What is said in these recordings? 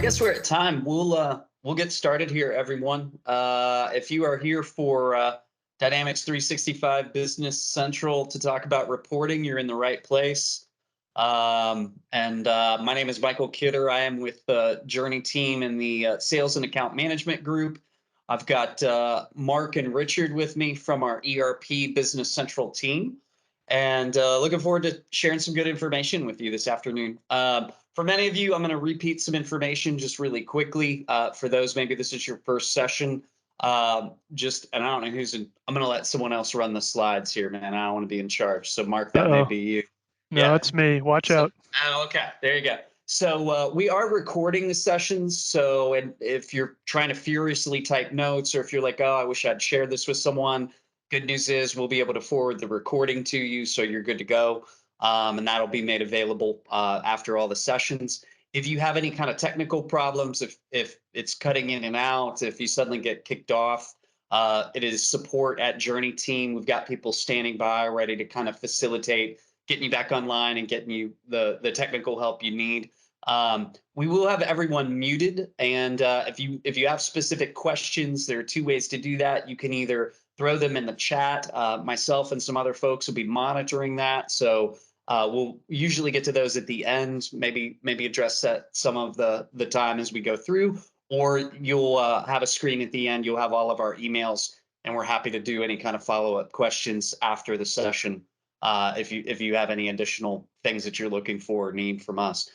guess we're at time. We'll get started here, everyone. If you are here for Dynamics 365 Business Central to talk about reporting, you're in the right place. My name is Michael Kidder. I am with JourneyTEAM in the Sales and Account Management Group. I've got Mark and Richard with me from our ERP Business Central team, and looking forward to sharing some good information with you this afternoon. For many of you, I'm going to repeat some information just really quickly. For those, maybe this is your first session. And I don't know who's in. I'm going to let someone else run the slides here, man. I don't want to be in charge. So, Mark, that may be you. No, it's me. Watch out. Oh, okay. There you go. So we are recording the sessions. So if you're trying to furiously type notes, or if you're like, oh, I wish I'd shared this with someone, good news is we'll be able to forward the recording to you, so you're good to go. And that'll be made available after all the sessions. If you have any kind of technical problems, if it's cutting in and out, if you suddenly get kicked off, it is support at JourneyTEAM. We've got people standing by ready to kind of facilitate getting you back online and getting you the technical help you need. We will have everyone muted, and if you have specific questions, there are two ways to do that. You can either throw them in the chat. Myself and some other folks will be monitoring that, so we'll usually get to those at the end. Maybe address that some of the time as we go through, or you'll have a screen at the end. You'll have all of our emails, and we're happy to do any kind of follow-up questions after the session. If you have any additional things that you're looking for or need from us.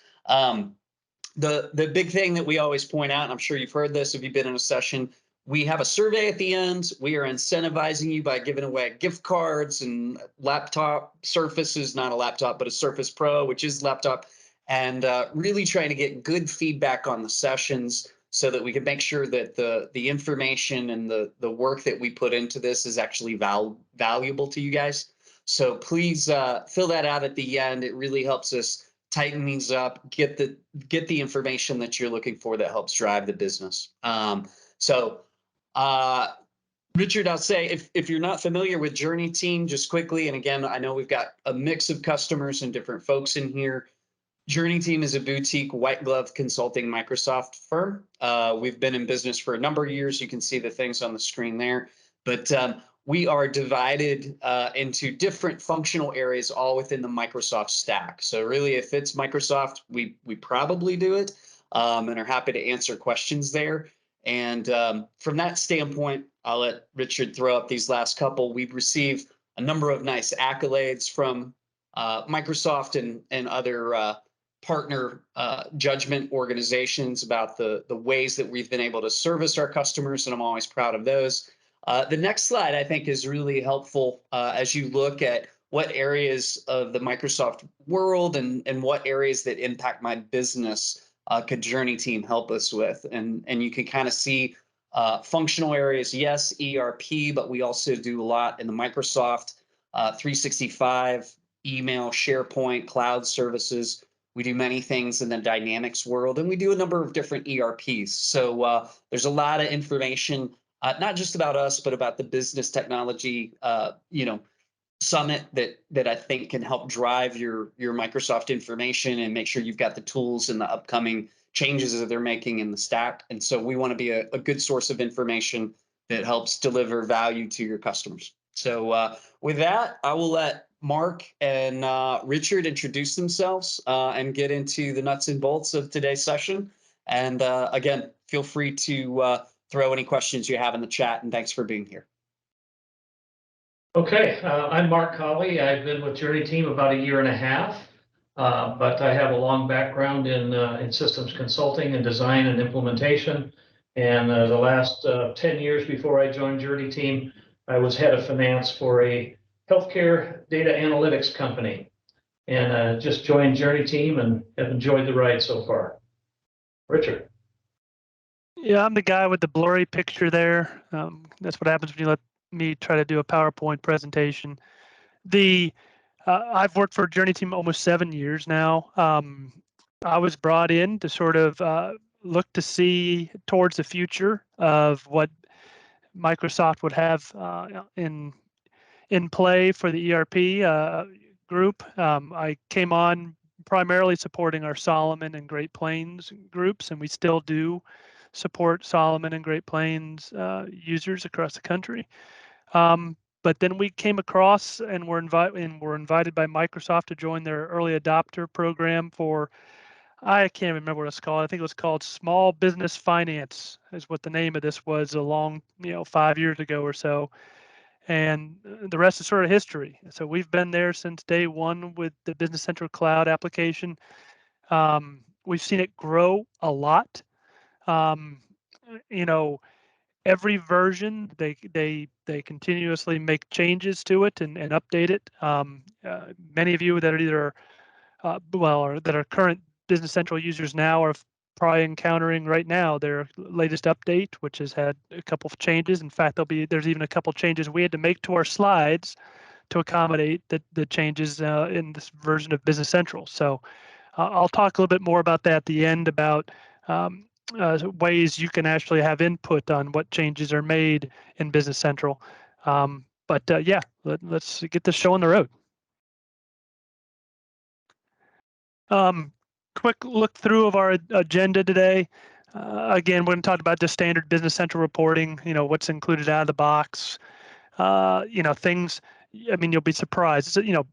The big thing that we always point out, and I'm sure you've heard this if you've been in a session, we have a survey at the end. We are incentivizing you by giving away gift cards and laptop Surfaces, not a laptop, but a Surface Pro, which is laptop, and really trying to get good feedback on the sessions so that we can make sure that the information and the work that we put into this is actually valuable to you guys. So please fill that out at the end. It really helps us tighten these up, get the information that you're looking for that helps drive the business. Richard, I'll say if you're not familiar with JourneyTEAM, just quickly, and again, I know we've got a mix of customers and different folks in here. JourneyTEAM is a boutique white glove consulting Microsoft firm. We've been in business for a number of years. You can see the things on the screen there, but we are divided into different functional areas, all within the Microsoft stack. So really, if it's Microsoft, we probably do it, and are happy to answer questions there. And from that standpoint, I'll let Richard throw up these last couple. We've received a number of nice accolades from Microsoft and other partner judgment organizations about the ways that we've been able to service our customers, and I'm always proud of those. The next slide, I think, is really helpful as you look at what areas of the Microsoft world and what areas that impact my business could JourneyTEAM help us with. And you can kind of see functional areas, yes, ERP, but we also do a lot in the Microsoft 365, email, SharePoint, cloud services. We do many things in the Dynamics world, and we do a number of different ERPs. So there's a lot of information, not just about us, but about the business technology, summit that I think can help drive your Microsoft information and make sure you've got the tools and the upcoming changes that they're making in the stack. And so we want to be a good source of information that helps deliver value to your customers. So with that, I will let Mark and Richard introduce themselves and get into the nuts and bolts of today's session. And again, feel free to throw any questions you have in the chat, and thanks for being here. Okay, I'm Mark Colley. I've been with JourneyTEAM about 1.5 years, but I have a long background in systems consulting and design and implementation. And the last 10 years before I joined JourneyTEAM, I was head of finance for a healthcare data analytics company, and just joined JourneyTEAM and have enjoyed the ride so far. Richard. Yeah, I'm the guy with the blurry picture there. That's what happens when you let me try to do a PowerPoint presentation. I've worked for JourneyTEAM almost 7 years now. I was brought in to sort of look to see towards the future of what Microsoft would have in play for the ERP group. I came on primarily supporting our Solomon and Great Plains groups, and we still do support Solomon and Great Plains users across the country. But then we came across and were invited by Microsoft to join their early adopter program for, I can't remember what it's called. I think it was called Small Business Finance is what the name of this was a long, 5 years ago or so. And the rest is sort of history. So we've been there since day one with the Business Central Cloud application. We've seen it grow a lot. Um, every version they continuously make changes to it and update it. Many of you that are either or that are current Business Central users now are probably encountering right now their latest update, which has had a couple of changes. In fact, there's even a couple of changes we had to make to our slides to accommodate the changes in this version of Business Central. So I'll talk a little bit more about that at the end about ways you can actually have input on what changes are made in Business Central. But yeah, let's get this show on the road. Quick look through of our agenda today. Again, we're going to talk about the standard Business Central reporting, what's included out of the box, things, you'll be surprised. It's,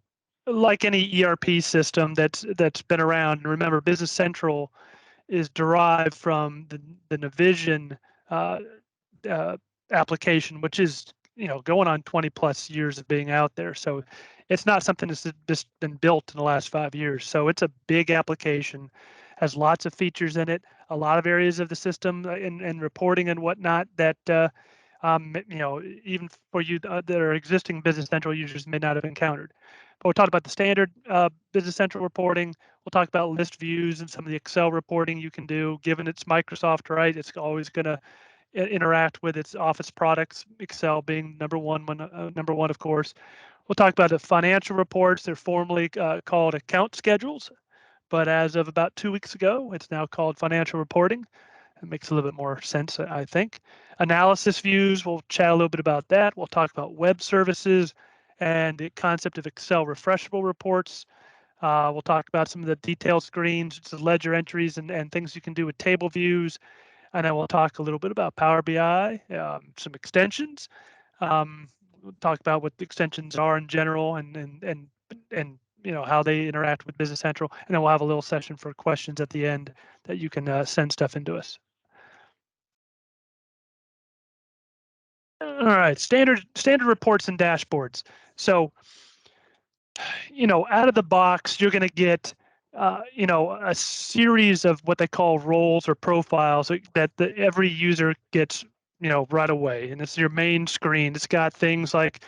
like any ERP system that's been around. And remember, Business Central is derived from the Navision application, which is going on 20 plus years of being out there. So it's not something that's just been built in the last 5 years. So it's a big application, has lots of features in it, a lot of areas of the system and reporting and whatnot that even for you that are existing Business Central users may not have encountered. But we'll talk about the standard Business Central reporting. We'll talk about list views and some of the Excel reporting you can do. Given it's Microsoft, right? It's always going to interact with its Office products, Excel being number one, of course. We'll talk about the financial reports. They're formerly called account schedules, but as of about 2 weeks ago, it's now called financial reporting. It makes a little bit more sense, I think. Analysis views, we'll chat a little bit about that. We'll talk about web services and the concept of Excel refreshable reports. We'll talk about some of the detailed screens, ledger entries, and things you can do with table views. And then we'll talk a little bit about Power BI, some extensions. We'll talk about what the extensions are in general and how they interact with Business Central. And then we'll have a little session for questions at the end that you can send stuff into us. All right, standard reports and dashboards. So, out of the box, you're going to get, a series of what they call roles or profiles that every user gets, right away. And it's your main screen. It's got things like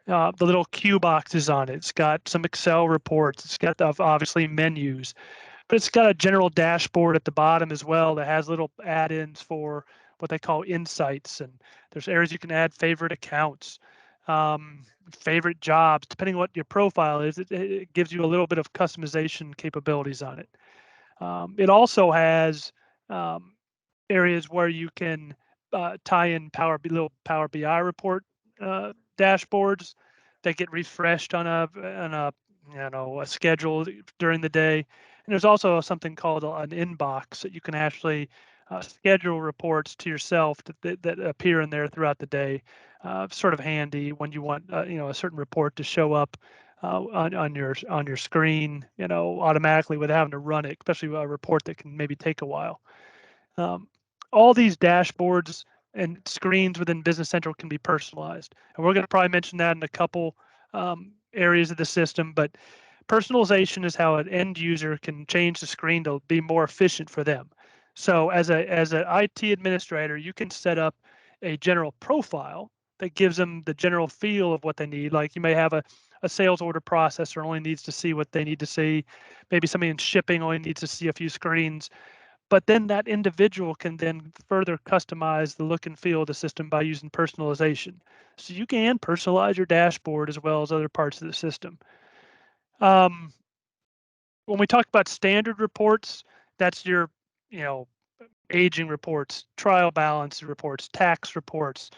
the little Q boxes on it. It's got some Excel reports. It's got obviously menus, but it's got a general dashboard at the bottom as well that has little add-ins for what they call insights. And there's areas you can add favorite accounts, favorite jobs, depending on what your profile is. It gives you a little bit of customization capabilities on it. It also has areas where you can tie in little Power BI report dashboards that get refreshed on a schedule during the day. And there's also something called an inbox that you can actually schedule reports to yourself that appear in there throughout the day. Sort of handy when you want a certain report to show up on your screen, automatically without having to run it, especially a report that can maybe take a while. All these dashboards and screens within Business Central can be personalized, and we're going to probably mention that in a couple areas of the system. But personalization is how an end user can change the screen to be more efficient for them. So as an IT administrator, you can set up a general profile that gives them the general feel of what they need. Like you may have a sales order processor only needs to see what they need to see. Maybe somebody in shipping only needs to see a few screens. But then that individual can then further customize the look and feel of the system by using personalization. So you can personalize your dashboard as well as other parts of the system. When we talk about standard reports, that's your, aging reports, trial balance reports, tax reports.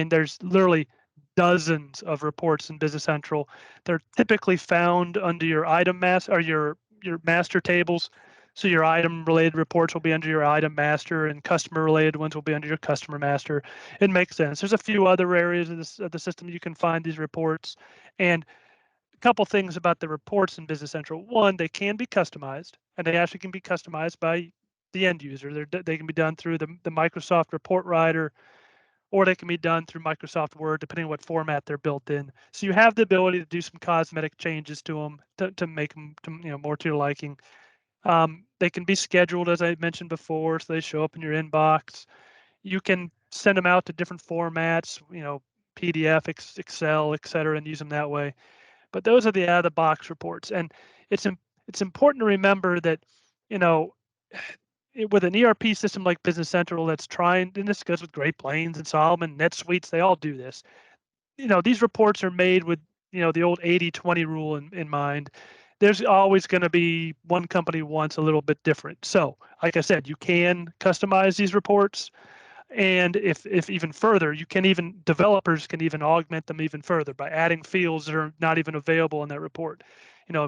There's literally dozens of reports in Business Central. They're typically found under your item master or your your master tables. So your item related reports will be under your item master, and customer related ones will be under your customer master. It makes sense. There's a few other areas of the system you can find these reports. And a couple things about the reports in Business Central. One, they can be customized, and they actually can be customized by the end user. They can be done through the Microsoft Report Writer, or they can be done through Microsoft Word, depending on what format they're built in. So you have the ability to do some cosmetic changes to them to make them more to your liking. They can be scheduled, as I mentioned before, so they show up in your inbox. You can send them out to different formats, PDF, Excel, etc., and use them that way. But those are the out of the box reports, and it's important to remember that with an ERP system like Business Central that's trying, and this goes with Great Plains and Solomon, NetSuites, they all do this. These reports are made with the old 80-20 rule in mind. There's always going to be one company wants a little bit different. So, like I said, you can customize these reports. And if even further, developers can even augment them even further by adding fields that are not even available in that report,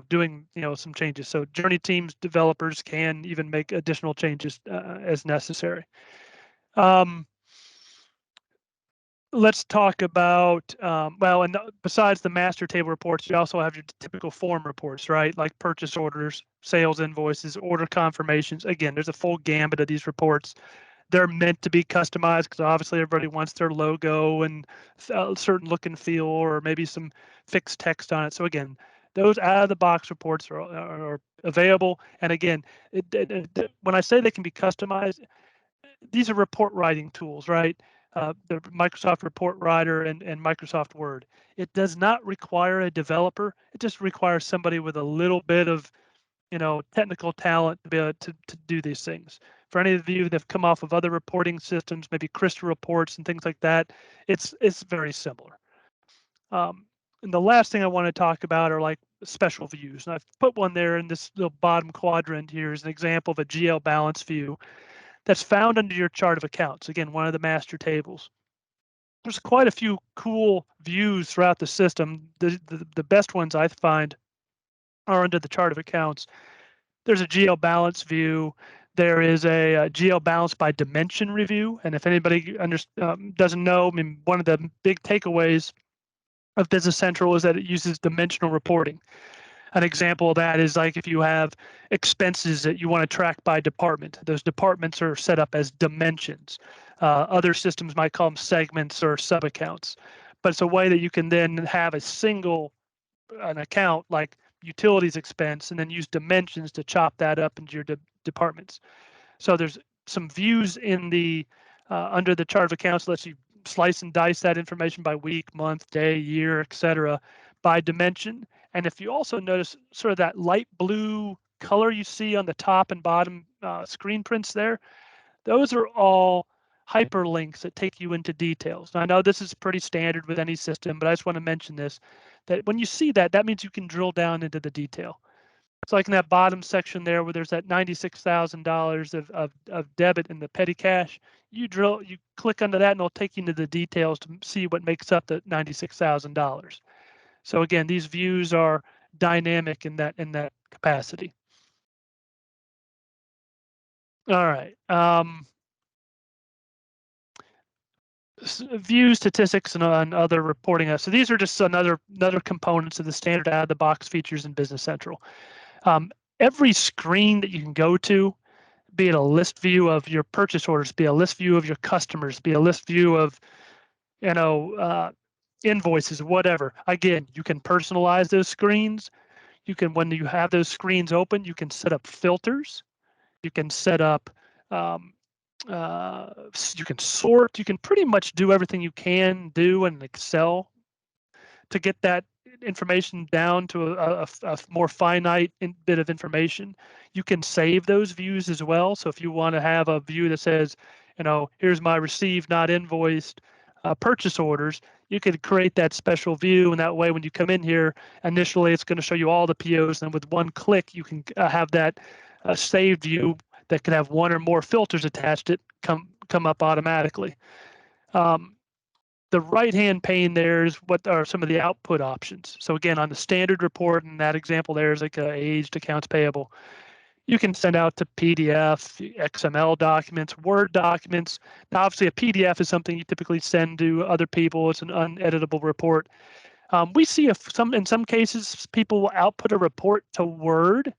doing, some changes. So JourneyTEAM's developers can even make additional changes as necessary. Let's talk about, besides the master table reports, you also have your typical form reports, right? Like purchase orders, sales invoices, order confirmations. Again, there's a full gambit of these reports. They're meant to be customized because obviously everybody wants their logo and a certain look and feel, or maybe some fixed text on it. So again, those out of the box reports are available. And again, when I say they can be customized, these are report writing tools, right? The Microsoft Report Writer and Microsoft Word. It does not require a developer. It just requires somebody with a little bit of technical talent to be able to do these things. For any of you that have come off of other reporting systems, maybe Crystal reports and things like that, it's very similar. And the last thing I want to talk about are like special views. And I've put one there in this little bottom quadrant here as an example of a GL balance view that's found under your chart of accounts. Again, one of the master tables. There's quite a few cool views throughout the system. The best ones I find are under the chart of accounts. There's a GL balance view. There is a GL balance by dimension review. And if anybody doesn't know, I mean, one of the big takeaways of Business Central is that it uses dimensional reporting. An example of that is like if you have expenses that you want to track by department, those departments are set up as dimensions. Other systems might call them segments or sub-accounts. But it's a way that you can then have an account like utilities expense and then use dimensions to chop that up into your departments. So there's some views in the under the chart of accounts that lets you slice and dice that information by week, month, day, year, etc., by dimension. And if you also notice sort of that light blue color you see on the top and bottom screen prints there, those are all hyperlinks that take you into details. Now, I know this is pretty standard with any system, but I just want to mention this, that when you see that, that means you can drill down into the detail. It's like in that bottom section there where there's that $96,000 of debit in the petty cash. You click under that and it'll take you into the details to see what makes up the $96,000. So again, these views are dynamic in that capacity. All right. View statistics and other reporting. So these are just another components of the standard out of the box features in Business Central. Every screen that you can go to, be it a list view of your purchase orders, be a list view of your customers, be a list view of invoices, whatever. Again, you can personalize those screens. You can, when you have those screens open, you can set up filters. You can set up you can sort, you can pretty much do everything you can do in Excel to get that information down to a more finite bit of information. You can save those views as well. So if you want to have a view that says, here's my received, not invoiced purchase orders, you could create that special view. And that way, when you come in here, initially, it's going to show you all the POs. And with one click, you can have that saved view that could have one or more filters attached to it come up automatically. The right-hand pane there is what are some of the output options. So again, on the standard report, in that example there is like aged accounts payable. You can send out to PDF, XML documents, Word documents. Now, obviously, a PDF is something you typically send to other people. It's an uneditable report. We see in some cases, people will output a report to Word,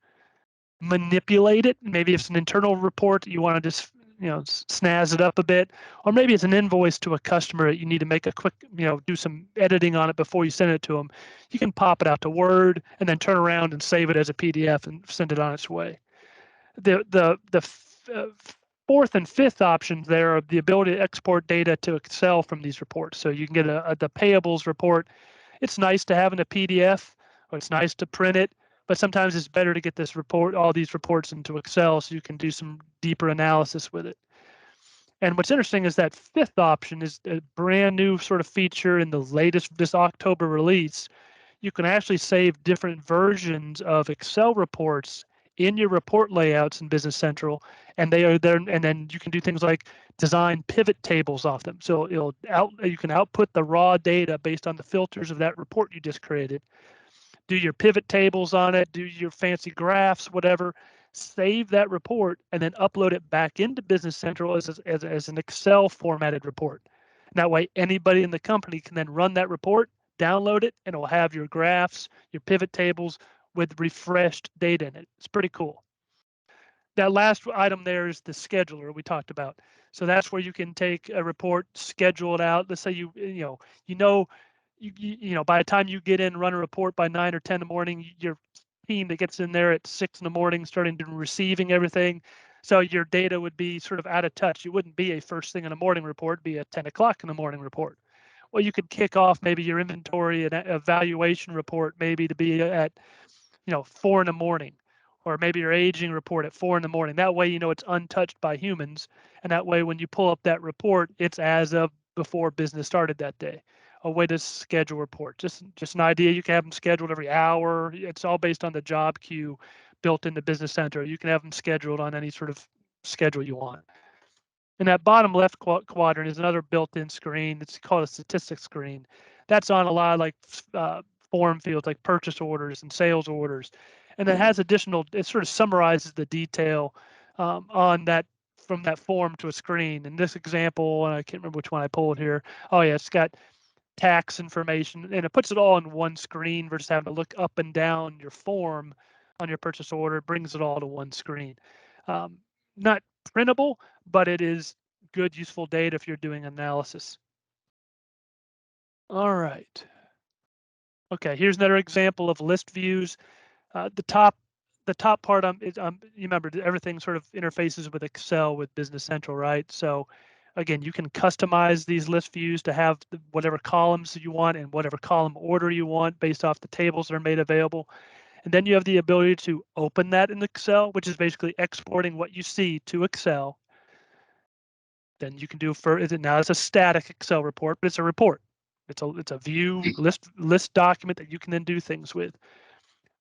manipulate it. Maybe if it's an internal report, you want to just snazz it up a bit, or maybe it's an invoice to a customer that you need to make a quick, do some editing on it before you send it to them. You can pop it out to Word and then turn around and save it as a PDF and send it on its way. The fourth and fifth options there are the ability to export data to Excel from these reports. So you can get the payables report. It's nice to have in a PDF, or it's nice to print it, but sometimes it's better to get this report, all these reports into Excel so you can do some deeper analysis with it. And what's interesting is that fifth option is a brand new sort of feature in the latest, this October release. You can actually save different versions of Excel reports in your report layouts in Business Central, and they are there. And then you can do things like design pivot tables off them. So you can output the raw data based on the filters of that report you just created. Do your pivot tables on it, do your fancy graphs, whatever. Save that report and then upload it back into Business Central as an Excel formatted report. And that way, anybody in the company can then run that report, download it, and it will have your graphs, your pivot tables with refreshed data in it. It's pretty cool. That last item there is the scheduler we talked about. So that's where you can take a report, schedule it out. Let's say you by the time you get in, run a report by 9 or 10 in the morning, your team that gets in there at 6 in the morning, starting to receiving everything. So your data would be sort of out of touch. It wouldn't be a first thing in the morning report, it'd be a 10 o'clock in the morning report. Well, you could kick off maybe your inventory and evaluation report maybe to be at 4 in the morning, or maybe your aging report at 4 in the morning. That way, it's untouched by humans. And that way, when you pull up that report, it's as of before business started that day. A way to schedule report. Just an idea. You can have them scheduled every hour. It's all based on the job queue built into Business Center. You can have them scheduled on any sort of schedule you want. And that bottom left quadrant is another built-in screen. It's called a statistics screen. That's on a lot of like form fields like purchase orders and sales orders. And it has additional, it sort of summarizes the detail on that, from that form to a screen. In this example, and I can't remember which one I pulled here. Oh yeah, it's got tax information, and it puts it all in one screen versus having to look up and down your form on your purchase order. It brings it all to one screen. Not printable, but it is good, useful data if you're doing analysis. All right. Okay, here's another example of list views. The top part you remember everything sort of interfaces with Excel with Business Central, right? So again, you can customize these list views to have whatever columns you want and whatever column order you want based off the tables that are made available. And then you have the ability to open that in Excel, which is basically exporting what you see to Excel. Then you can do now it's a static Excel report, but it's a report. It's a view list document that you can then do things with.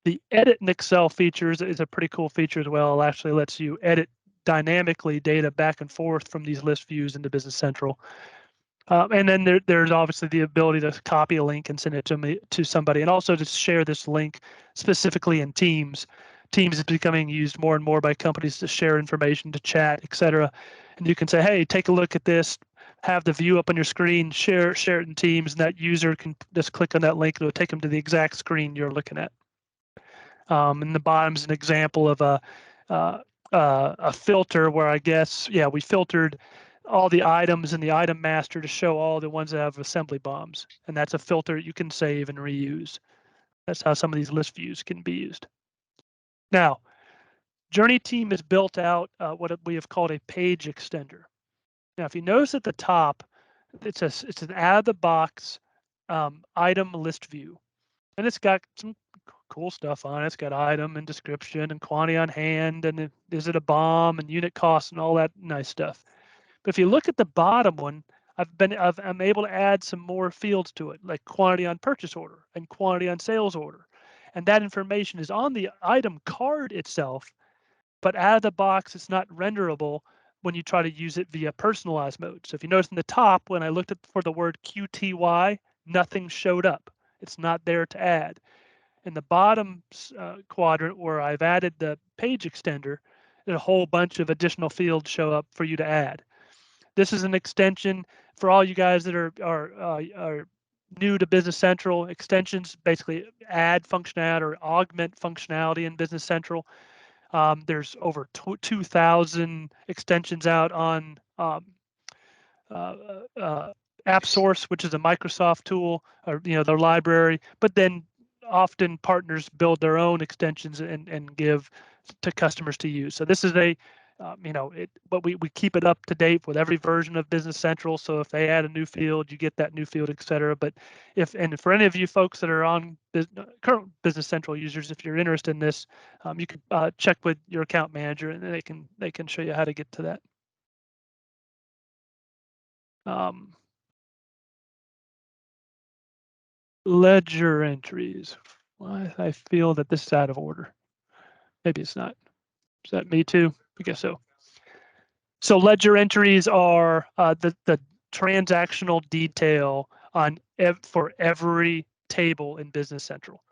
The edit in Excel features is a pretty cool feature as well. It actually lets you edit dynamically data back and forth from these list views into Business Central. And then there's obviously the ability to copy a link and send it to somebody, and also to share this link specifically in Teams. Teams is becoming used more and more by companies to share information, to chat, etc. And you can say, hey, take a look at this, have the view up on your screen, share it in Teams, and that user can just click on that link and it'll take them to the exact screen you're looking at. And the bottom is an example of a filter where I guess, we filtered all the items in the item master to show all the ones that have assembly bombs. And that's a filter you can save and reuse. That's how some of these list views can be used. Now, JourneyTEAM has built out what we have called a page extender. Now, if you notice at the top, it's an out-of-the-box item list view. And it's got some cool stuff on it. It's got item and description and quantity on hand, and is it a bomb and unit cost and all that nice stuff. But if you look at the bottom one, I'm able to add some more fields to it, like quantity on purchase order and quantity on sales order. And that information is on the item card itself, but out of the box, it's not renderable when you try to use it via personalized mode. So if you notice in the top, when I looked for the word QTY, nothing showed up. It's not there to add. In the bottom quadrant where I've added the page extender, a whole bunch of additional fields show up for you to add. This is an extension for all you guys that are new to Business Central. Extensions basically add functionality or augment functionality in Business Central. There's over 2,000 extensions out on App Source, which is a Microsoft tool, or their library. But then often partners build their own extensions and give to customers to use. So this is but we keep it up to date with every version of Business Central. So if they add a new field, you get that new field, et cetera. But for any of you folks that are on current Business Central users, if you're interested in this, you can check with your account manager, and they can show you how to get to that. Ledger entries. Well, I feel that this is out of order. Maybe it's not. Is that me too? I guess so. So ledger entries are the transactional detail on for every table in Business Central.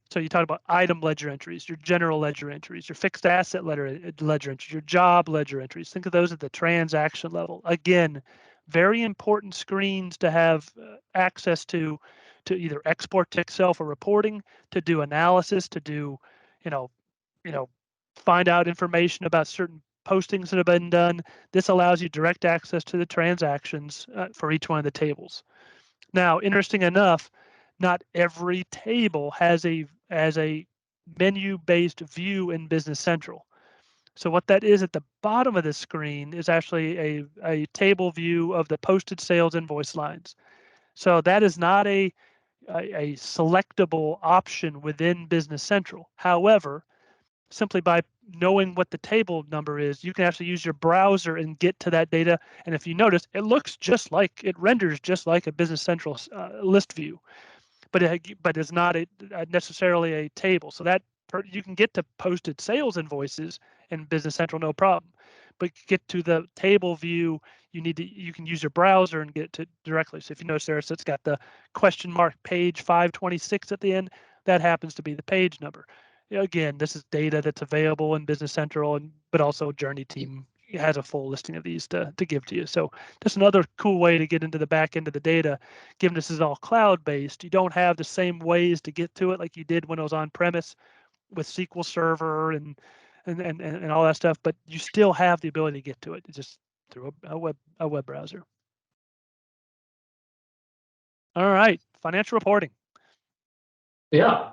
So you talk about item ledger entries, your general ledger entries, your fixed asset ledger entries, your job ledger entries. Think of those at the transaction level. Again, very important screens to have access to either export to Excel for reporting, to do analysis, to do, find out information about certain postings that have been done. This allows you direct access to the transactions for each one of the tables. Now, interesting enough, not every table has a menu-based view in Business Central. So what that is at the bottom of the screen is actually a table view of the posted sales invoice lines. So that is not a selectable option within Business Central. However, simply by knowing what the table number is, you can actually use your browser and get to that data. And if you notice, it renders just like a Business Central list view, but it's not necessarily a table. So that you can get to posted sales invoices in Business Central, no problem. But get to the table view, you can use your browser and get to directly. So if you notice there, so it's got the question mark page 526 at the end. That happens to be the page number. Again, this is data that's available in Business Central, but also JourneyTEAM has a full listing of these to give to you. So just another cool way to get into the back end of the data. Given this is all cloud-based, you don't have the same ways to get to it like you did when it was on-premise with SQL Server and all that stuff, but you still have the ability to get to it just through a web browser. All right, financial reporting. Yeah,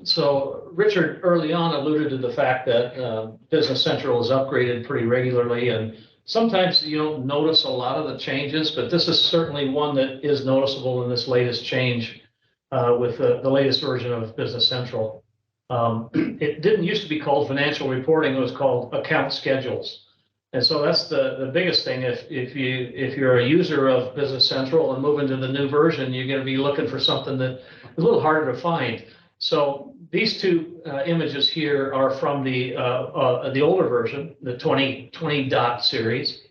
so Richard early on alluded to the fact that Business Central is upgraded pretty regularly, and sometimes you don't notice a lot of the changes, but this is certainly one that is noticeable in this latest change with the latest version of Business Central. It didn't used to be called financial reporting, it was called account schedules. And so that's the biggest thing. If you're a user of Business Central and move into the new version, you're going to be looking for something that is a little harder to find. So these two images here are from the older version, the 2020 dot series.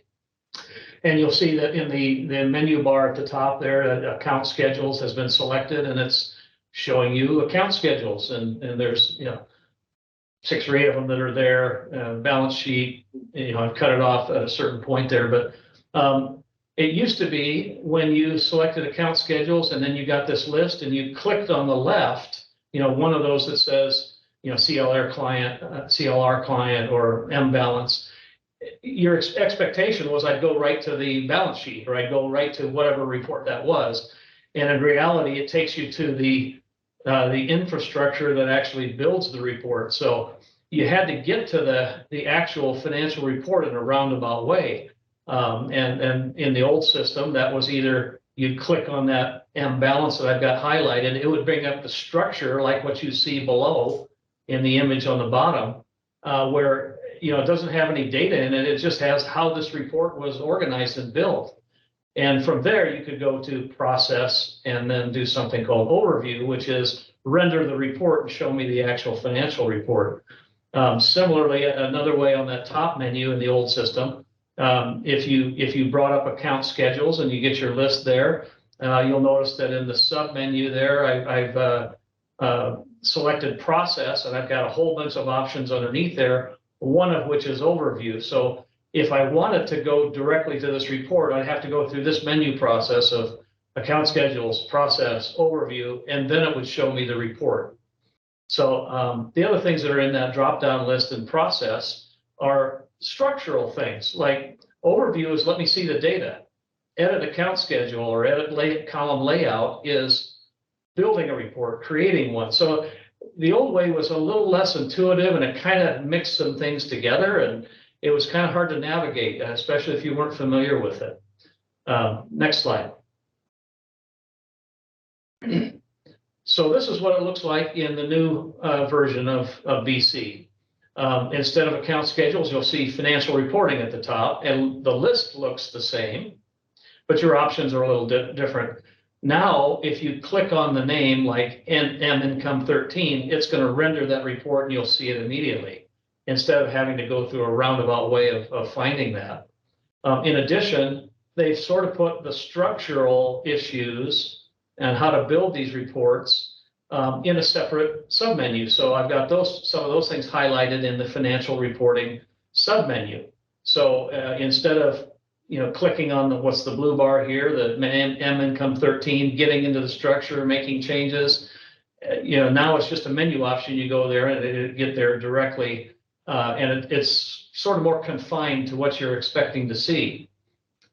And you'll see that in the menu bar at the top there, account schedules has been selected, and it's showing you account schedules. And there's 6 or 8 of them that are there. Balance sheet, I've cut it off at a certain point there, but it used to be when you selected account schedules and then you got this list and you clicked on the left, one of those that says, CLR client or M balance. Your expectation was I'd go right to the balance sheet, or I'd go right to whatever report that was. And in reality, it takes you to the infrastructure that actually builds the report. So you had to get to the actual financial report in a roundabout way. And in the old system, that was either you'd click on that M balance that I've got highlighted, it would bring up the structure like what you see below in the image on the bottom, where it doesn't have any data in it. It just has how this report was organized and built. And from there, you could go to process and then do something called overview, which is render the report and show me the actual financial report. Similarly, another way on that top menu in the old system, If you brought up account schedules and you get your list there, you'll notice that in the sub menu there, I've selected process, and I've got a whole bunch of options underneath there, one of which is overview. So if I wanted to go directly to this report, I'd have to go through this menu process of account schedules, process, overview, and then it would show me the report. So the other things that are in that drop-down list and process are structural things, like overview is let me see the data. Edit account schedule or edit column layout is building a report, creating one. So the old way was a little less intuitive, and it kind of mixed some things together, and it was kind of hard to navigate, especially if you weren't familiar with it. Next slide. So this is what it looks like in the new version of BC. Instead of account schedules, you'll see financial reporting at the top, and the list looks the same, but your options are a little different. Now, if you click on the name like M Income 13, it's going to render that report and you'll see it immediately, instead of having to go through a roundabout way of finding that. In addition, they've sort of put the structural issues and how to build these reports in a separate submenu. So I've got some of those things highlighted in the financial reporting submenu. So instead of clicking on what's the blue bar here, the M Income 13, getting into the structure, making changes, now it's just a menu option. You go there and it'll get there directly, and it's sort of more confined to what you're expecting to see.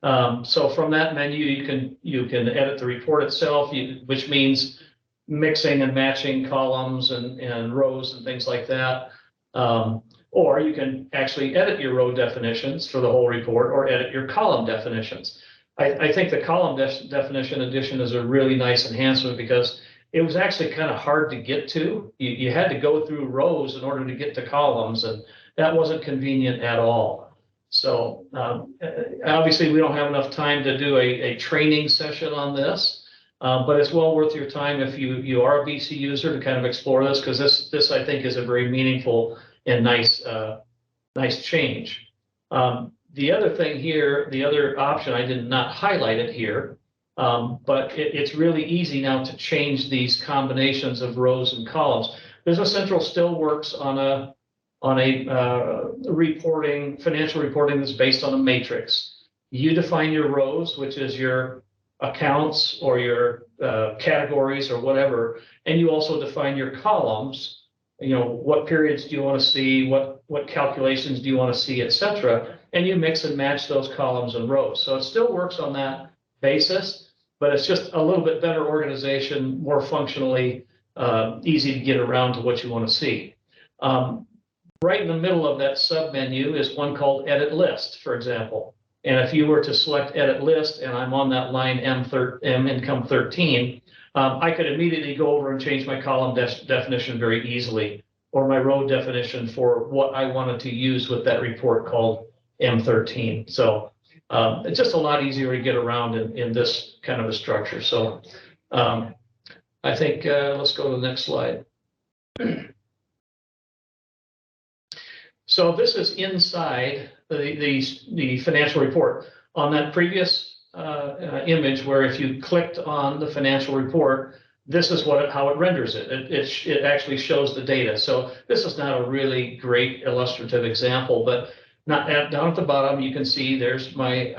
So from that menu, you can edit the report itself, which means mixing and matching columns and rows and things like that. Or you can actually edit your row definitions for the whole report, or edit your column definitions. I think the column definition addition is a really nice enhancement, because it was actually kind of hard to get to. You had to go through rows in order to get to columns, and that wasn't convenient at all. So obviously we don't have enough time to do a training session on this, but it's well worth your time if you are a BC user to kind of explore this, because this I think is a very meaningful and nice change. The other thing here, the other option, I did not highlight it here, but it's really easy now to change these combinations of rows and columns. Business Central still works on a financial reporting that's based on a matrix. You define your rows, which is your accounts or your categories or whatever, and you also define your columns. What periods do you want to see, what calculations do you want to see, etc. And you mix and match those columns and rows. So it still works on that basis, but it's just a little bit better organization, more functionally easy to get around to what you want to see. Right in the middle of that submenu is one called Edit List, for example. And if you were to select Edit List, and I'm on that line M Income 13, I could immediately go over and change my column definition very easily, or my row definition for what I wanted to use with that report called M13. So it's just a lot easier to get around in this kind of a structure. So I think let's go to the next slide. So this is inside the financial report. On that previous image, where if you clicked on the financial report, this is how it renders it. It actually shows the data. So this is not a really great illustrative example, but down at the bottom, you can see there's my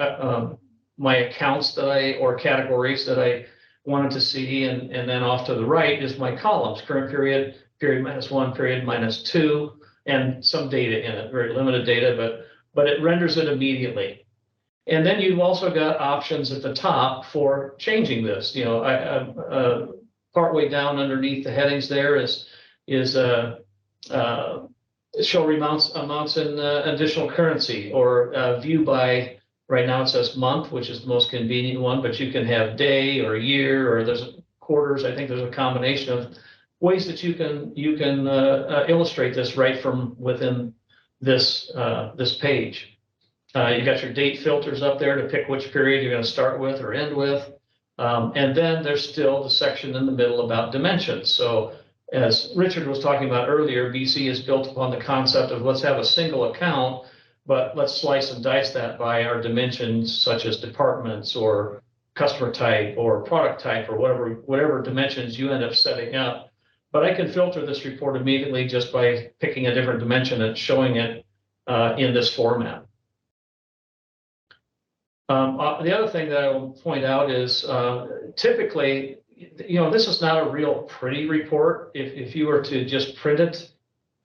my accounts or categories that I wanted to see, and then off to the right is my columns: current period, period -1, period -2, and some data in it, very limited data, but it renders it immediately. And then you've also got options at the top for changing this. Partway down underneath the headings there is show amounts in additional currency, or view by. Right now it says month, which is the most convenient one, but you can have day or year, or there's quarters. I think there's a combination of ways that you can illustrate this right from within this page. You got your date filters up there to pick which period you're going to start with or end with. And then there's still the section in the middle about dimensions. So as Richard was talking about earlier, BC is built upon the concept of let's have a single account but let's slice and dice that by our dimensions, such as departments or customer type or product type or whatever dimensions you end up setting up. But I can filter this report immediately just by picking a different dimension and showing it in this format. The other thing that I will point out is typically, this is not a real pretty report. If you were to just print it,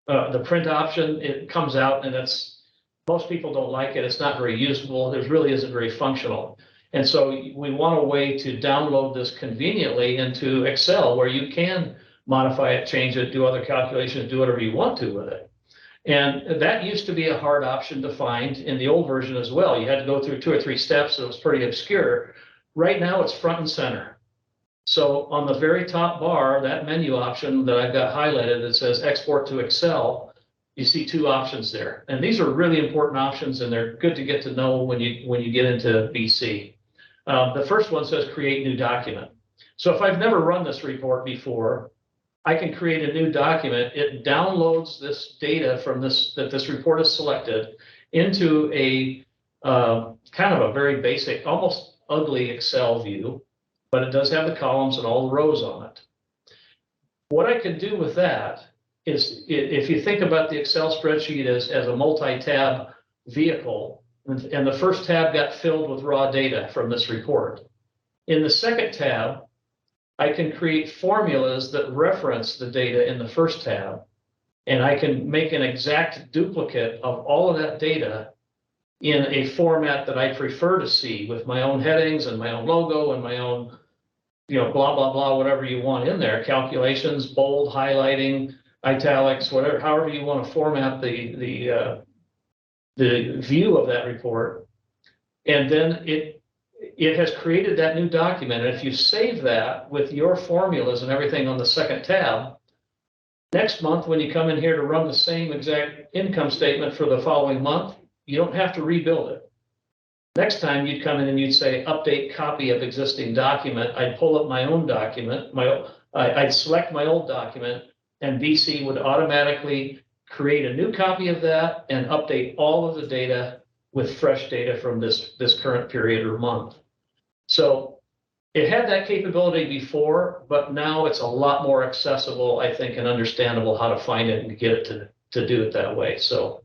the print option, it comes out and most people don't like it. It's not very usable. It really isn't very functional. And so we want a way to download this conveniently into Excel where you can modify it, change it, do other calculations, do whatever you want to with it. And that used to be a hard option to find in the old version as well. You had to go through 2 or 3 steps. It was pretty obscure. Right now, it's front and center. So on the very top bar, that menu option that I've got highlighted that says Export to Excel, you see 2 options there. And these are really important options, and they're good to get to know when you get into BC. The first one says Create New Document. So if I've never run this report before, I can create a new document. It downloads this data from that this report is selected into a kind of a very basic, almost ugly Excel view, but it does have the columns and all the rows on it. What I can do with that is, if you think about the Excel spreadsheet as a multi-tab vehicle, and the first tab got filled with raw data from this report. In the second tab, I can create formulas that reference the data in the first tab, and I can make an exact duplicate of all of that data in a format that I prefer to see with my own headings and my own logo and my own, blah, blah, blah, whatever you want in there, calculations, bold, highlighting, italics, whatever, however you want to format the view of that report. And then it has created that new document. And if you save that with your formulas and everything on the second tab, next month, when you come in here to run the same exact income statement for the following month, you don't have to rebuild it. Next time you'd come in and you'd say, update copy of existing document. I'd pull up my own document. I'd select my old document, and BC would automatically create a new copy of that and update all of the data with fresh data from this current period or month. So it had that capability before, but now it's a lot more accessible, I think, and understandable how to find it and get it to do it that way. So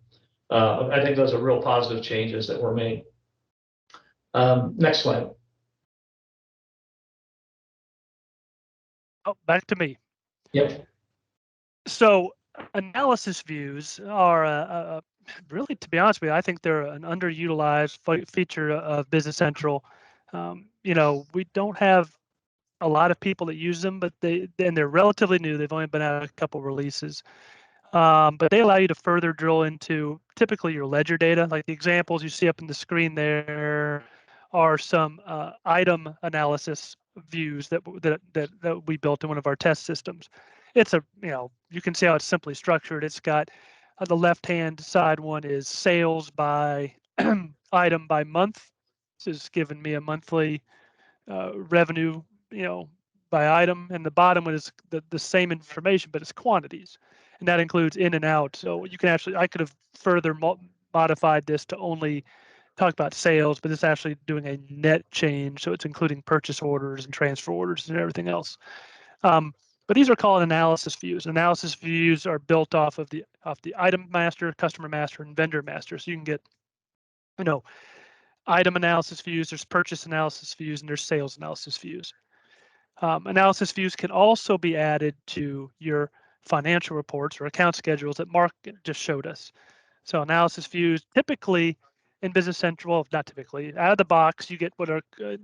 I think those are real positive changes that were made. Next slide. Oh, back to me. Yep. So analysis views are really, to be honest with you, I think they're an underutilized feature of Business Central. We don't have a lot of people that use them, but they're relatively new. They've only been out a couple releases. But they allow you to further drill into typically your ledger data. Like the examples you see up in the screen there are some item analysis views that we built in one of our test systems. It's you can see how it's simply structured. It's got the left-hand side one is sales by item by month. This is giving me a monthly revenue, by item, and the bottom one is the same information, but it's quantities, and that includes in and out. So you can I could have further modified this to only talk about sales, but it's actually doing a net change, so it's including purchase orders and transfer orders and everything else. But these are called analysis views. Analysis views are built off of the item master, customer master, and vendor master. So you can get, item analysis views, there's purchase analysis views, and there's sales analysis views. Analysis views can also be added to your financial reports or account schedules that Mark just showed us. So analysis views typically in Business Central, not typically, out of the box, you get what are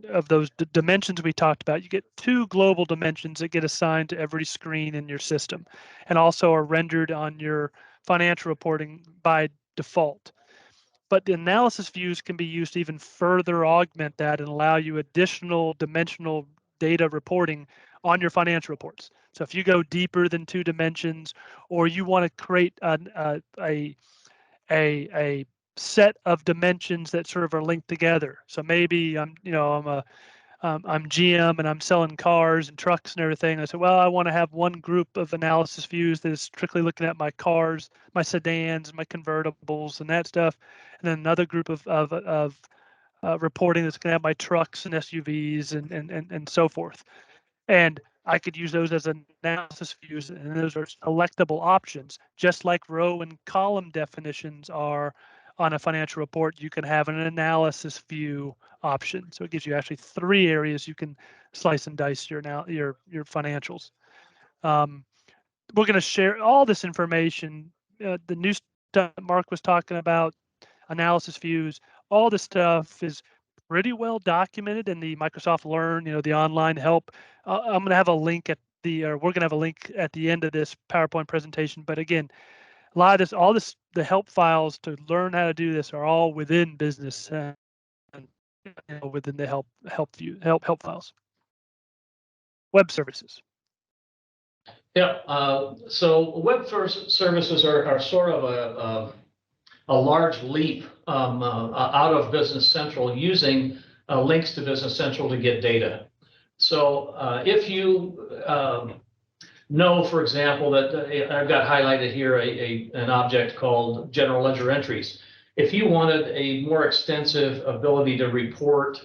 of those dimensions we talked about. You get 2 global dimensions that get assigned to every screen in your system and also are rendered on your financial reporting by default. But the analysis views can be used to even further augment that and allow you additional dimensional data reporting on your financial reports. So if you go deeper than 2 dimensions, or you want to create a set of dimensions that sort of are linked together. So maybe I'm I'm GM and I'm selling cars and trucks and everything. I said, well, I want to have one group of analysis views that is strictly looking at my cars, my sedans, my convertibles, and that stuff, and then another group of reporting that's going to have my trucks and SUVs and so forth. And I could use those as analysis views, and those are selectable options, just like row and column definitions are on a financial report. You can have an analysis view option, so it gives you actually 3 areas you can slice and dice your financials. We're going to share all this information. The new stuff Mark was talking about, analysis views, all this stuff is pretty well documented in the Microsoft Learn, the online help. I'm going to have a link we're going to have a link at the end of this PowerPoint presentation. But again, a lot of this, all this, the help files to learn how to do this are all within business and within the help files. Web services. Yeah. So web services are sort of a large leap out of Business Central using links to Business Central to get data. So if you know, for example, that I've got highlighted here an object called General Ledger Entries. If you wanted a more extensive ability to report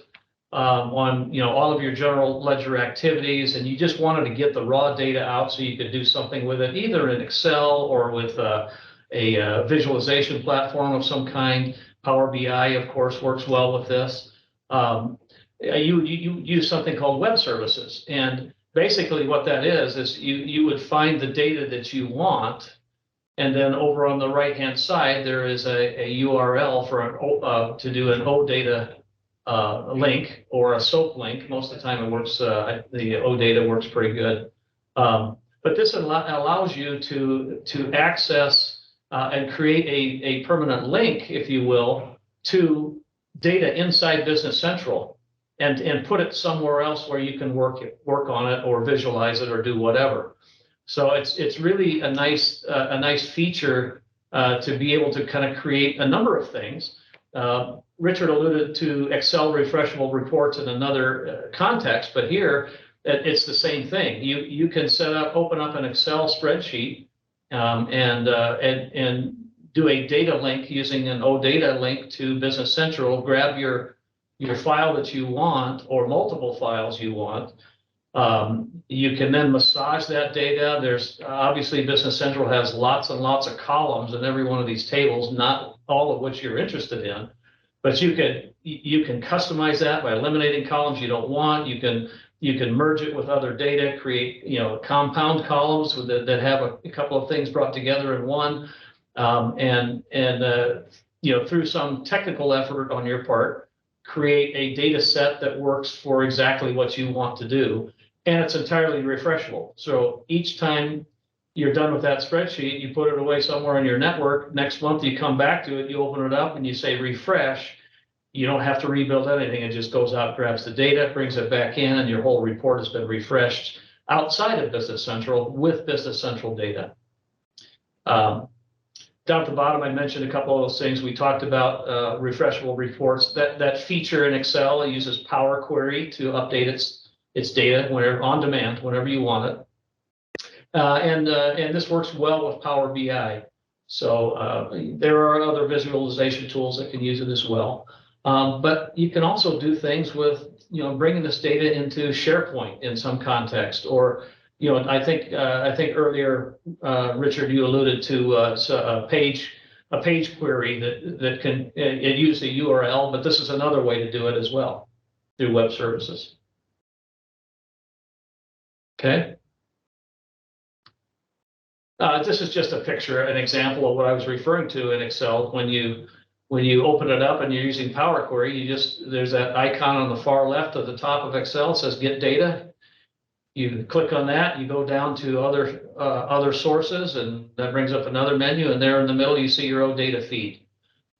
on all of your general ledger activities, and you just wanted to get the raw data out so you could do something with it, either in Excel or with a visualization platform of some kind. Power BI, of course, works well with this. You use something called web services, and basically what that is you would find the data that you want, and then over on the right hand side there is a URL for to do an OData link or a SOAP link. Most of the time it works. The OData works pretty good, but this allows you to access and create a permanent link, if you will, to data inside Business Central, and put it somewhere else where you can work on it or visualize it or do whatever. So it's really a nice feature to be able to kind of create a number of things. Richard alluded to Excel refreshable reports in another context, but here it's the same thing. You can open up an Excel spreadsheet and do a data link using an OData link to Business Central. Grab your file that you want or multiple files you want. You can then massage that data. There's obviously Business Central has lots and lots of columns in every one of these tables, not all of which you're interested in, but you can customize that by eliminating columns you don't want. You can merge it with other data, create compound columns that have a couple of things brought together in one, and through some technical effort on your part, create a data set that works for exactly what you want to do. And it's entirely refreshable. So each time you're done with that spreadsheet, you put it away somewhere in your network. Next month, you come back to it, you open it up, and you say refresh. You don't have to rebuild anything. It just goes out, grabs the data, brings it back in, and your whole report has been refreshed outside of Business Central with Business Central data. Down at the bottom, I mentioned a couple of those things. We talked about refreshable reports. That feature in Excel, it uses Power Query to update its data on demand, whenever you want it. And this works well with Power BI. So there are other visualization tools that can use it as well. But you can also do things with bringing this data into SharePoint in some context, or I think earlier, Richard, you alluded to a page query that can use a URL, but this is another way to do it as well through web services. Okay. This is just a picture, an example of what I was referring to in Excel. When you open it up and you're using Power Query, there's that icon on the far left at the top of Excel. It says Get Data. You click on that. You go down to other sources, and that brings up another menu. And there in the middle, you see your OData feed.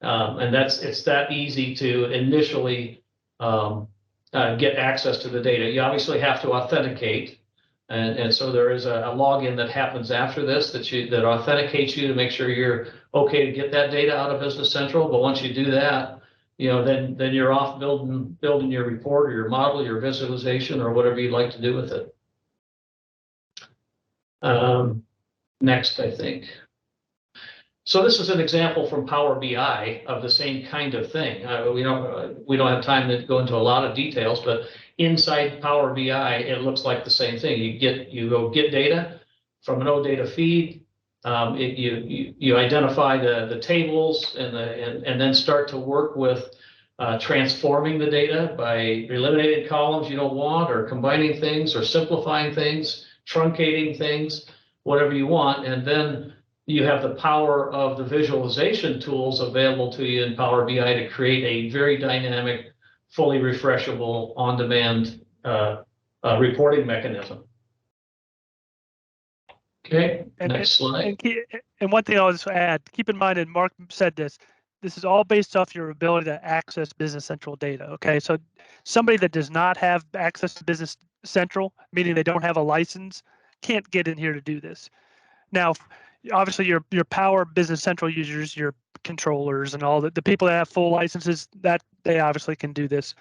And it's that easy to initially get access to the data. You obviously have to authenticate. And so there is a login that happens after this that authenticates you to make sure you're okay to get that data out of Business Central. But once you do that, then you're off building your report or your model, your visualization, or whatever you'd like to do with it. Next, I think. So this is an example from Power BI of the same kind of thing. We don't have time to go into a lot of details, but inside Power BI, it looks like the same thing. You go get data from an OData feed. You identify the tables and then start to work with transforming the data by eliminating columns you don't want, or combining things, or simplifying things, truncating things, whatever you want, and then you have the power of the visualization tools available to you in Power BI to create a very dynamic, fully refreshable, on-demand reporting mechanism. Okay, next slide. And one thing I'll just add, keep in mind, and Mark said this is all based off your ability to access Business Central data. Okay, so somebody that does not have access to Business Central, meaning they don't have a license, can't get in here to do this. Now, obviously, your Power Business Central users, your controllers, and all the people that have full licenses, that they obviously can do this.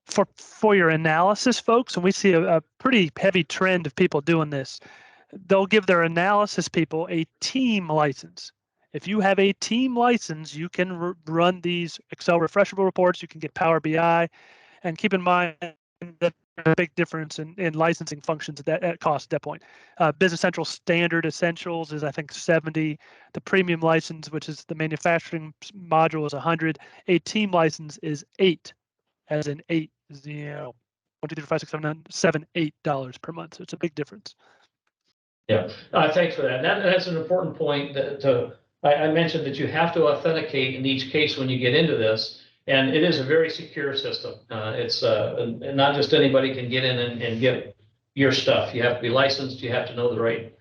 For your analysis folks, and we see a pretty heavy trend of people doing this, they'll give their analysis people a team license. If you have a team license, you can run these Excel refreshable reports. You can get Power BI, and keep in mind that there's a big difference in licensing functions at cost at that point. Business Central Standard Essentials is, I think, 70. The premium license, which is the manufacturing module, is 100. A team license is 8, as in 8, $1, 2, 3, 4, 5, 6, 7, 9, $7, $8 per month. So it's a big difference. Yeah, thanks for that. That's an important point. That I mentioned that you have to authenticate in each case when you get into this, and it is a very secure system. It's not just anybody can get in and get your stuff. You have to be licensed. You have to know the right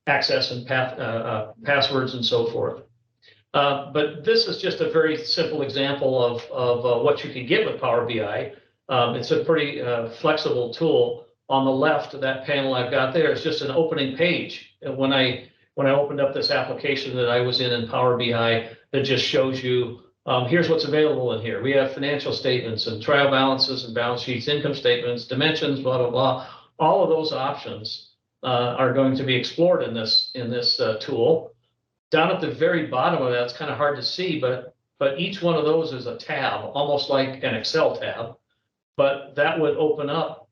access and passwords and so forth. But this is just a very simple example of what you can get with Power BI. It's a pretty flexible tool. On the left of that panel I've got there is just an opening page. And when I opened up this application that I was in Power BI, that just shows you, here's what's available in here. We have financial statements and trial balances and balance sheets, income statements, dimensions, blah, blah, blah. All of those options are going to be explored in this tool. Down at the very bottom of that, it's kind of hard to see, but each one of those is a tab, almost like an Excel tab. But that would open up.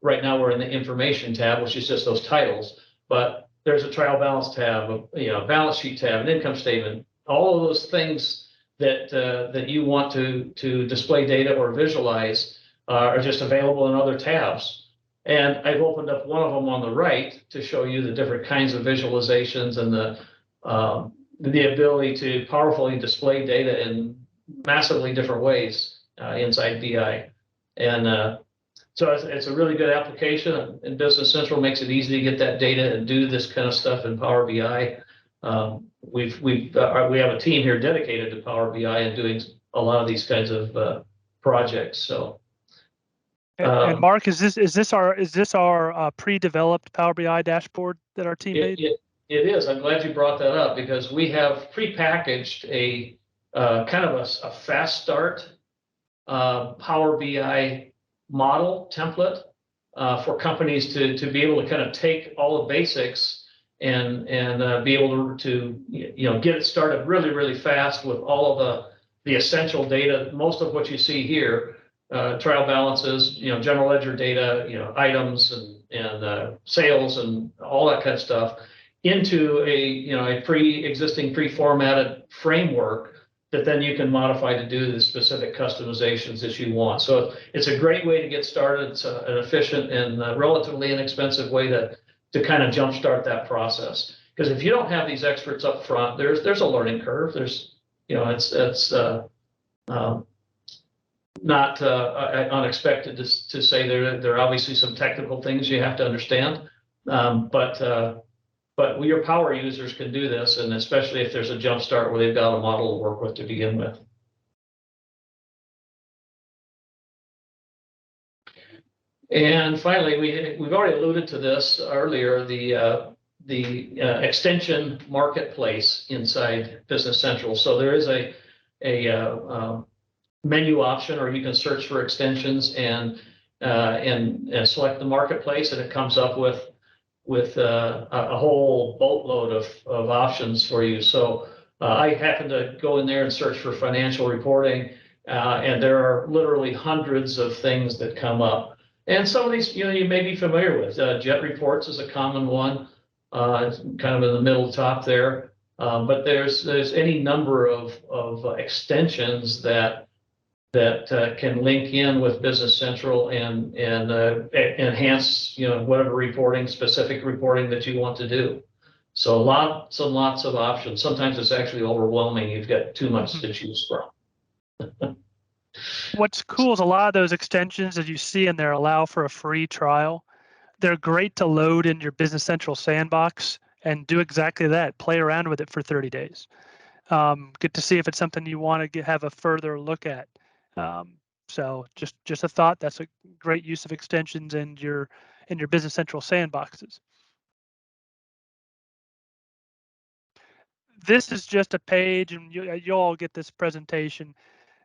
Right now we're in the information tab, which is just those titles, but there's a trial balance tab, a balance sheet tab, an income statement, all of those things that you want to display data or visualize are just available in other tabs. And I've opened up one of them on the right to show you the different kinds of visualizations and the ability to powerfully display data in massively different ways inside BI. And so it's a really good application, and Business Central makes it easy to get that data and do this kind of stuff in Power BI. We have a team here dedicated to Power BI and doing a lot of these kinds of projects. So, and Mark, is this our pre-developed Power BI dashboard that our team made? It is. I'm glad you brought that up, because we have pre-packaged a kind of a fast start Power BI model template for companies to be able to kind of take all the basics and be able to get it started really, really fast with all of the essential data. Most of what you see here, trial balances, general ledger data, items and sales and all that kind of stuff, into a pre-existing, pre-formatted framework that then you can modify to do the specific customizations that you want. So it's a great way to get started. It's an efficient and relatively inexpensive way to kind of jumpstart that process. Because if you don't have these experts up front, there's a learning curve. There's, it's not unexpected to say there are obviously some technical things you have to understand, but your power users can do this, and especially if there's a jump start where they've got a model to work with to begin with. And finally, we've already alluded to this earlier, the extension marketplace inside Business Central. So there is a menu option, or you can search for extensions and select the marketplace, and it comes up with a whole boatload of options for you. So I happen to go in there and search for financial reporting, and there are literally hundreds of things that come up. And some of these, you may be familiar with. Jet Reports is a common one. It's kind of in the middle top there. But there's any number of extensions that can link in with Business Central and enhance whatever reporting, specific reporting that you want to do. So lots and lots of options. Sometimes it's actually overwhelming. You've got too much to choose from. What's cool is a lot of those extensions that you see in there allow for a free trial. They're great to load in your Business Central sandbox and do exactly that. Play around with it for 30 days. Get to see if it's something you want to have a further look at. So just a thought. That's a great use of extensions in your Business Central sandboxes. This is just a page, and you'll all get this presentation.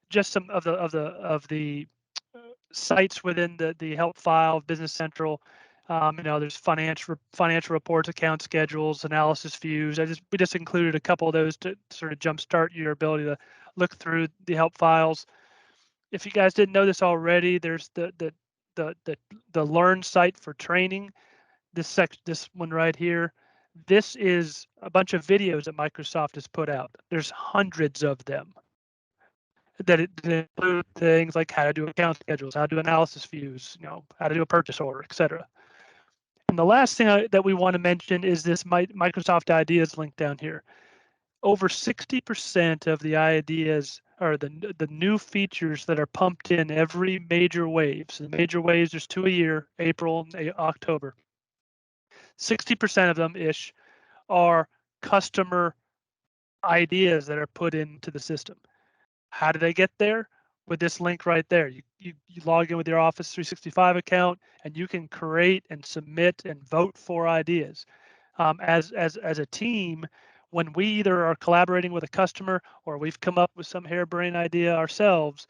Just some of the sites within the help file of Business Central. There's financial reports, account schedules, analysis views. We just included a couple of those to sort of jumpstart your ability to look through the help files. If you guys didn't know this already, there's the Learn site for training. This one right here. This is a bunch of videos that Microsoft has put out. There's hundreds of them that include things like how to do account schedules, how to do analysis views, how to do a purchase order, etc. And the last thing that we want to mention is this Microsoft Ideas link down here. Over 60% of the ideas are the new features that are pumped in every major wave. So the major waves, there's 2 a year, April and October. 60% of them ish are customer ideas that are put into the system. How do they get there? With this link right there. You log in with your Office 365 account, and you can create and submit and vote for ideas. As a team, when we either are collaborating with a customer or we've come up with some harebrained idea ourselves,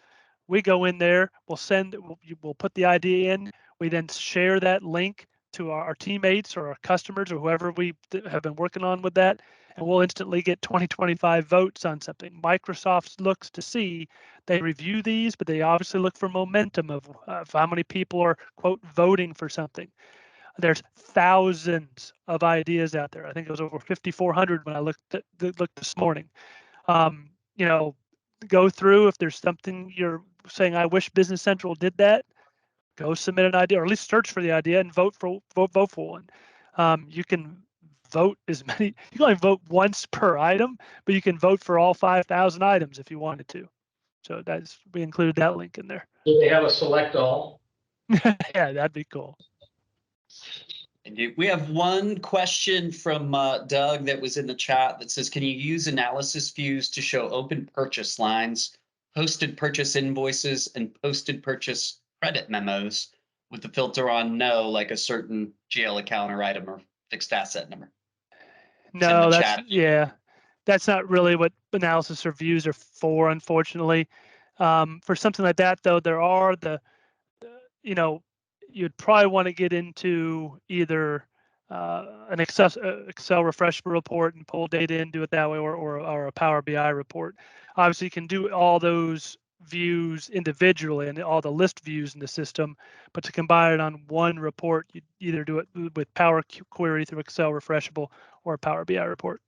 we go in there, we'll put the idea in, we then share that link to our teammates or our customers or whoever we have been working on with that, and we'll instantly get 20-25 votes on something. Microsoft looks to see, they review these, but they obviously look for momentum of how many people are, quote, voting for something. There's thousands of ideas out there. I think it was over 5,400 when I looked this morning. Go through. If there's something you're saying, I wish Business Central did that, go submit an idea, or at least search for the idea and vote for one. You can vote as many. You can only vote once per item, but you can vote for all 5,000 items if you wanted to. So we included that link in there. Do they have a select all? Yeah, that'd be cool. We have one question from Doug that was in the chat that says, can you use analysis views to show open purchase lines, posted purchase invoices, and posted purchase credit memos with the filter on no, like a certain GL account or item or fixed asset number? No, that's not really what analysis or views are for, unfortunately. For something like that, though, there are you'd probably want to get into either an Excel refreshable report and pull data in, do it that way, or a Power BI report. Obviously, you can do all those views individually and all the list views in the system, but to combine it on one report, you either do it with Power Query through Excel refreshable or a Power BI report.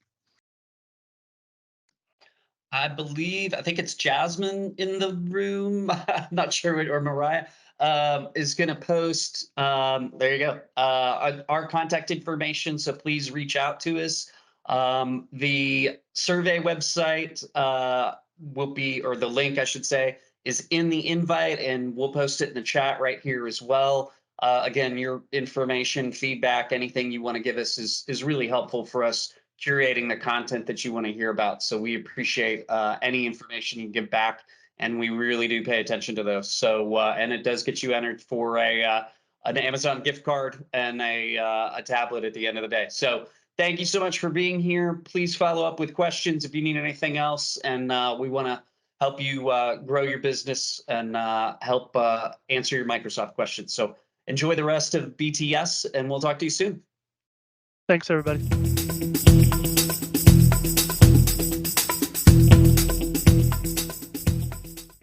I think it's Jasmine in the room. I'm not sure, or Mariah is going to post. There you go. Our contact information. So please reach out to us. The survey website will be, or the link, I should say, is in the invite, and we'll post it in the chat right here as well. Again, your information, feedback, anything you want to give us is really helpful for us curating the content that you want to hear about. So we appreciate any information you give back, and we really do pay attention to those. So and it does get you entered for an Amazon gift card and a tablet at the end of the day. So thank you so much for being here. Please follow up with questions if you need anything else, and we want to help you grow your business and help answer your Microsoft questions. So enjoy the rest of BTS, and we'll talk to you soon. Thanks, everybody.